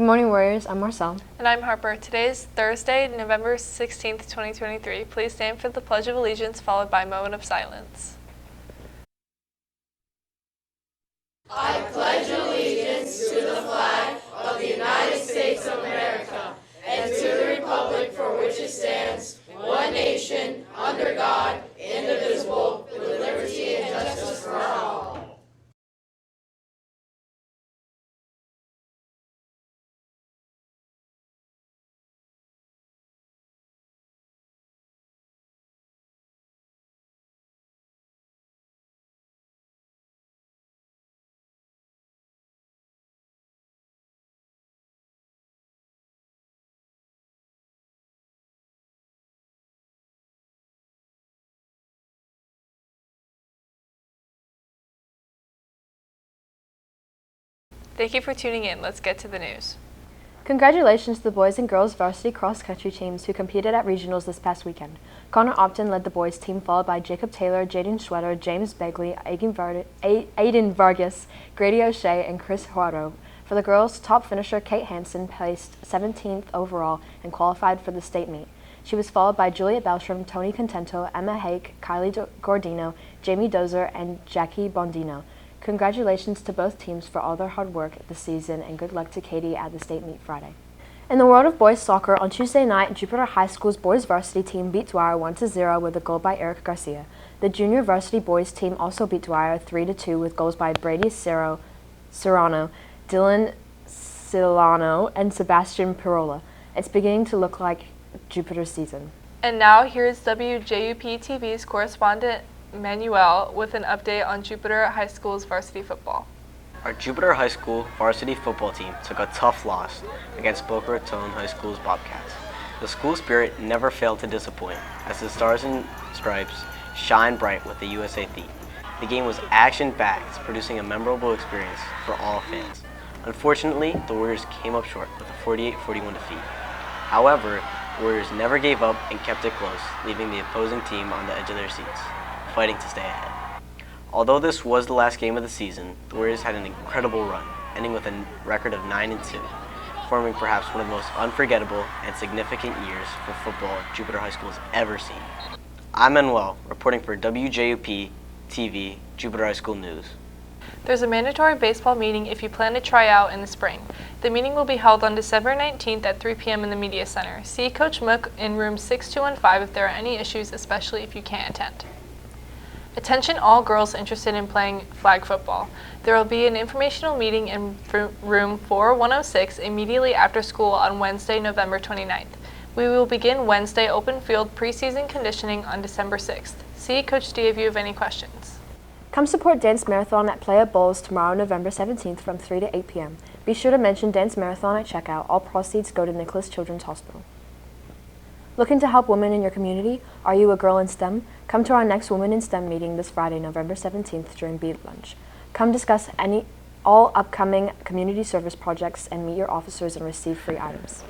morning, Warriors. I'm Marcel. And I'm Harper. Today is Thursday, November 16th, 2023. Please stand for the Pledge of Allegiance, followed by a moment of silence. I pledge allegiance to the flag of the United States of America and to the republic for which it stands, one nation, under God, indivisible, with liberty and justice for all. Thank you for tuning in. Let's get to the news. Congratulations to the boys and girls varsity cross-country teams who competed at regionals this past weekend. Connor Opton led the boys team, followed by Jacob Taylor, Jaden Schwetter, James Begley, Aiden Vargas, Grady O'Shea, and Chris Huaro. For the girls, top finisher Kate Hansen placed 17th overall and qualified for the state meet. She was followed by Juliet Beltram, Tony Contento, Emma Hake, Kylie Gordino, Jamie Dozer, and Jackie Bondino. Congratulations to both teams for all their hard work this season, and good luck to Katie at the state meet Friday. In the world of boys soccer, on Tuesday night, Jupiter High School's boys varsity team beat Dwyer 1-0 with a goal by Eric Garcia. The junior varsity boys team also beat Dwyer 3-2 with goals by Brady Serrano, Dylan Silano, and Sebastian Pirola. It's beginning to look like Jupiter's season. And now here's WJUP TV's correspondent Manuel with an update on Jupiter High School's varsity football. Our Jupiter High School varsity football team took a tough loss against Boca Raton High School's Bobcats. The school spirit never failed to disappoint as the Stars and Stripes shine bright with the USA theme. The game was action-packed, producing a memorable experience for all fans. Unfortunately, the Warriors came up short with a 48-41 defeat. However, the Warriors never gave up and kept it close, leaving the opposing team on the edge of their seats, fighting to stay ahead. Although this was the last game of the season, the Warriors had an incredible run, ending with a record of 9-2, forming perhaps one of the most unforgettable and significant years for football Jupiter High School has ever seen. I'm Manuel, reporting for WJUP TV Jupiter High School News. There's a mandatory baseball meeting if you plan to try out in the spring. The meeting will be held on December 19th at 3 p.m. in the Media Center. See Coach Mook in room 6215 if there are any issues, especially if you can't attend. Attention all girls interested in playing flag football. There will be an informational meeting in room 4106 immediately after school on Wednesday, November 29th. We will begin Wednesday open field preseason conditioning on December 6th. See Coach D if you have any questions. Come support Dance Marathon at Playa Bowls tomorrow, November 17th from 3 to 8 p.m. Be sure to mention Dance Marathon at checkout. All proceeds go to Nicholas Children's Hospital. Looking to help women in your community? Are you a girl in STEM? Come to our next Women in STEM meeting this Friday, November 17th during Beat Lunch. Come discuss all upcoming community service projects and meet your officers and receive free items.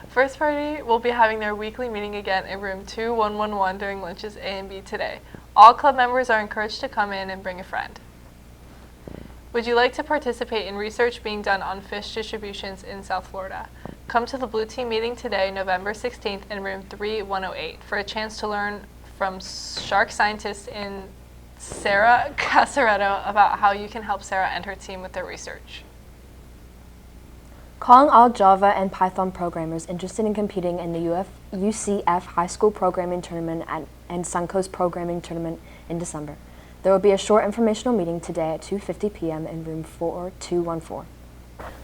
First Party will be having their weekly meeting again in room 2111 during lunches A and B today. All club members are encouraged to come in and bring a friend. Would you like to participate in research being done on fish distributions in South Florida? Come to the Blue Team meeting today, November 16th in room 3108 for a chance to learn from shark scientist in Sarah Casaretto about how you can help Sarah and her team with their research. Calling all Java and Python programmers interested in competing in the UCF High School Programming Tournament and Suncoast Programming Tournament in December. There will be a short informational meeting today at 2:50 p.m. in room 4214.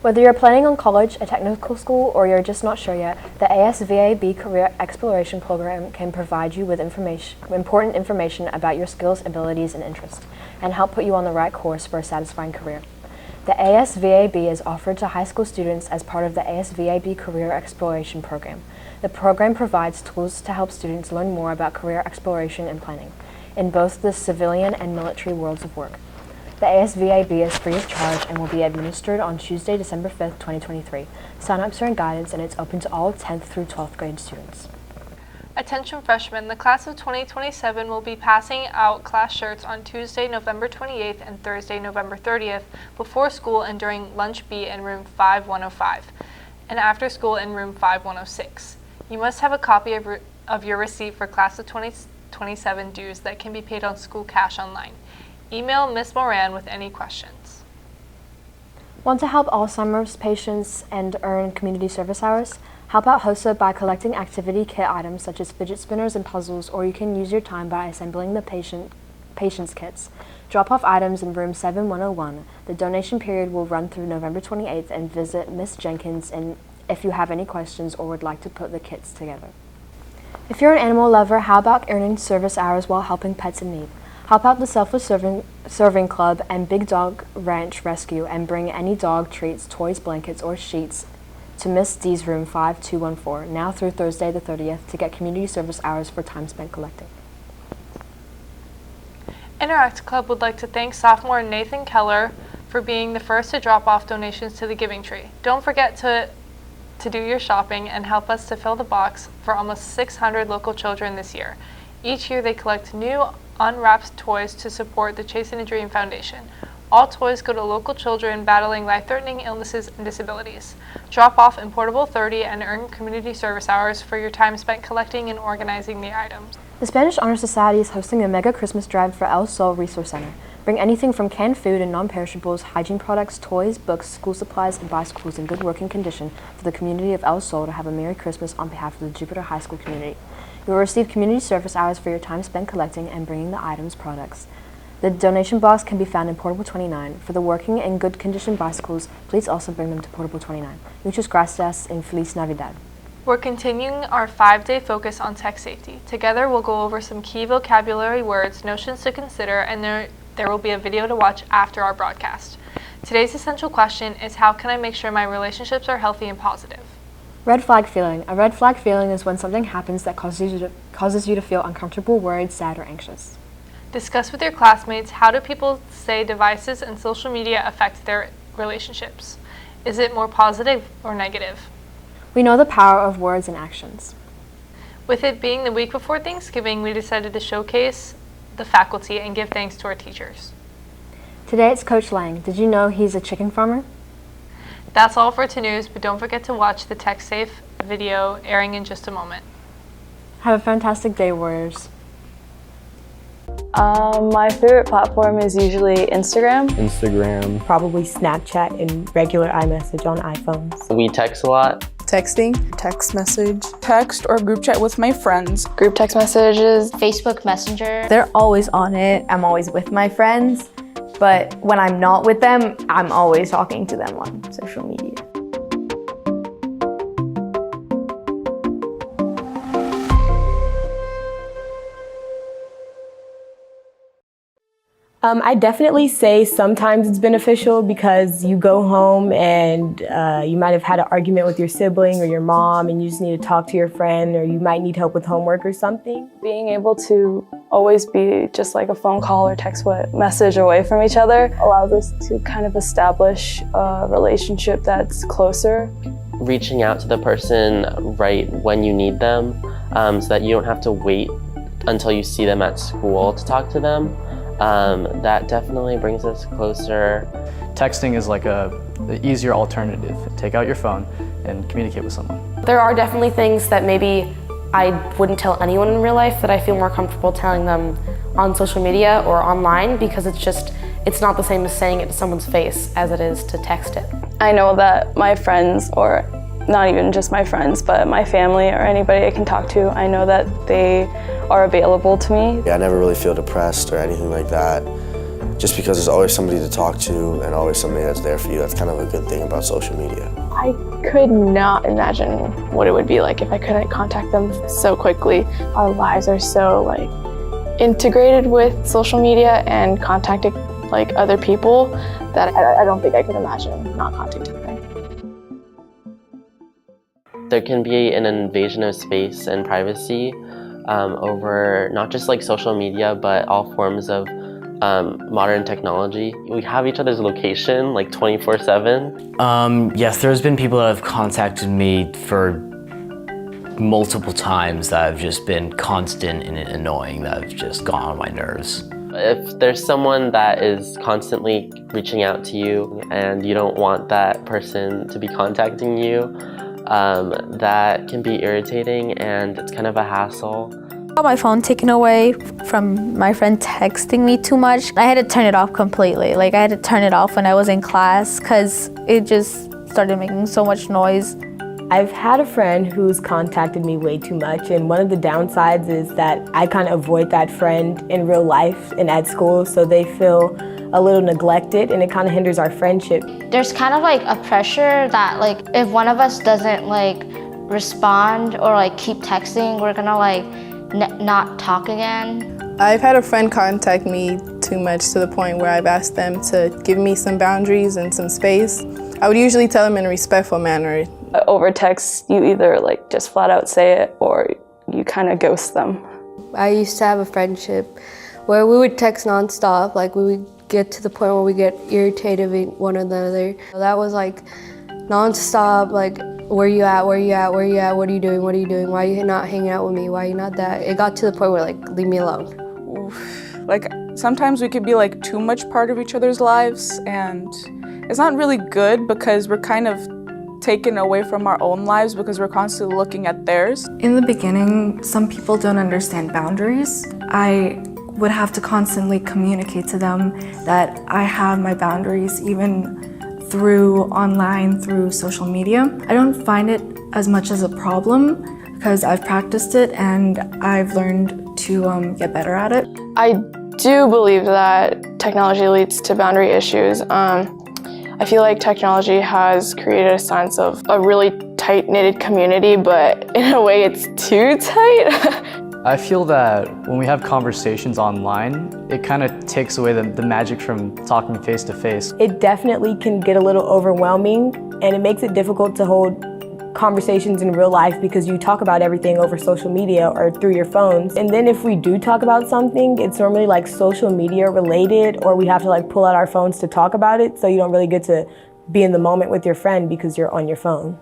Whether you're planning on college, a technical school, or you're just not sure yet, the ASVAB Career Exploration Program can provide you with important information about your skills, abilities, and interests, and help put you on the right course for a satisfying career. The ASVAB is offered to high school students as part of the ASVAB Career Exploration Program. The program provides tools to help students learn more about career exploration and planning in both the civilian and military worlds of work. The ASVAB is free of charge and will be administered on Tuesday, December 5th, 2023. Sign-ups are in guidance and it's open to all 10th through 12th grade students. Attention freshmen, the class of 2027 will be passing out class shirts on Tuesday, November 28th and Thursday, November 30th, before school and during lunch B in room 5105, and after school in room 5106. You must have a copy of your receipt for class of 2027 dues that can be paid on school cash online. Email Ms. Moran with any questions. Want to help Alzheimer's patients and earn community service hours? Help out HOSA by collecting activity kit items such as fidget spinners and puzzles, or you can use your time by assembling the patient's kits. Drop off items in room 7101. The donation period will run through November 28th, and visit Ms. Jenkins if you have any questions or would like to put the kits together. If you're an animal lover, how about earning service hours while helping pets in need? Help out the Selfless Serving Club and Big Dog Ranch Rescue and bring any dog treats, toys, blankets, or sheets to Miss D's room 5214, now through Thursday the 30th, to get community service hours for time spent collecting. Interact Club would like to thank sophomore Nathan Keller for being the first to drop off donations to the Giving Tree. Don't forget to do your shopping and help us to fill the box for almost 600 local children this year. Each year they collect new unwrapped toys to support the Chasing a Dream Foundation. All toys go to local children battling life-threatening illnesses and disabilities. Drop off in Portable 30 and earn community service hours for your time spent collecting and organizing the items. The Spanish Honor Society is hosting a mega Christmas drive for El Sol Resource Center. Bring anything from canned food and non-perishables, hygiene products, toys, books, school supplies, and bicycles in good working condition for the community of El Sol to have a Merry Christmas on behalf of the Jupiter High School community. You will receive community service hours for your time spent collecting and bringing the items products. The donation box can be found in Portable 29. For the working and good condition bicycles, please also bring them to Portable 29. Muchas gracias and Feliz Navidad. We're continuing our 5-day focus on tech safety. Together we'll go over some key vocabulary words, notions to consider, and there will be a video to watch after our broadcast. Today's essential question is, how can I make sure my relationships are healthy and positive? Red flag feeling. A red flag feeling is when something happens that causes you to feel uncomfortable, worried, sad, or anxious. Discuss with your classmates, how do people say devices and social media affect their relationships? Is it more positive or negative? We know the power of words and actions. With it being the week before Thanksgiving, we decided to showcase the faculty and give thanks to our teachers. Today it's Coach Lang. Did you know he's a chicken farmer? That's all for news, but don't forget to watch the TechSafe video airing in just a moment. Have a fantastic day, Warriors. My favorite platform is usually Instagram. Probably Snapchat and regular iMessage on iPhones. We text a lot. Texting, text message, text or group chat with my friends. Group text messages, Facebook Messenger. They're always on it. I'm always with my friends, but when I'm not with them, I'm always talking to them on social media. I definitely say sometimes it's beneficial because you go home and you might have had an argument with your sibling or your mom and you just need to talk to your friend, or you might need help with homework or something. Being able to always be just like a phone call or text message away from each other allows us to kind of establish a relationship that's closer. Reaching out to the person right when you need them, so that you don't have to wait until you see them at school to talk to them. That definitely brings us closer. Texting is like the easier alternative. Take out your phone and communicate with someone. There are definitely things that maybe I wouldn't tell anyone in real life that I feel more comfortable telling them on social media or online, because it's not the same as saying it to someone's face as it is to text it. I know that my friends, or not even just my friends, but my family or anybody I can talk to, I know that they are available to me. I never really feel depressed or anything like that, just because there's always somebody to talk to and always somebody that's there for you. That's kind of a good thing about social media. I could not imagine what it would be like if I couldn't contact them so quickly. Our lives are so integrated with social media and contacting other people that I don't think I could imagine not contacting them. There can be an invasion of space and privacy over not just social media, but all forms of modern technology. We have each other's location 24/7. Yes, there's been people that have contacted me for multiple times that have just been constant and annoying, that have just gone on my nerves. If there's someone that is constantly reaching out to you and you don't want that person to be contacting you, that can be irritating and it's kind of a hassle. I got my phone taken away from my friend texting me too much. I had to turn it off completely. Like I had to turn it off when I was in class because it just started making so much noise. I've had a friend who's contacted me way too much, and one of the downsides is that I kind of avoid that friend in real life and at school, so they feel a little neglected and it kind of hinders our friendship. There's kind of like a pressure that like if one of us doesn't like respond or like keep texting, we're gonna like not talk again. I've had a friend contact me too much to the point where I've asked them to give me some boundaries and some space. I would usually tell them in a respectful manner. Over text, you either like just flat out say it or you kind of ghost them. I used to have a friendship where we would text nonstop, like we would get to the point where we get irritated with one another. That was like nonstop, like where you at, where you at, where you at, what are you doing, what are you doing, why are you not hanging out with me, why are you not that? It got to the point where like, leave me alone. Oof. Like sometimes we could be like too much part of each other's lives, and it's not really good because we're kind of taken away from our own lives because we're constantly looking at theirs. In the beginning, some people don't understand boundaries. I would have to constantly communicate to them that I have my boundaries even through online, through social media. I don't find it as much as a problem because I've practiced it and I've learned to get better at it. I do believe that technology leads to boundary issues. I feel like technology has created a sense of a really tight-knitted community, but in a way it's too tight. I feel that when we have conversations online, it kind of takes away the magic from talking face to face. It definitely can get a little overwhelming, and it makes it difficult to hold conversations in real life because you talk about everything over social media or through your phones. And then if we do talk about something, it's normally like social media related, or we have to like pull out our phones to talk about it, so you don't really get to be in the moment with your friend because you're on your phone.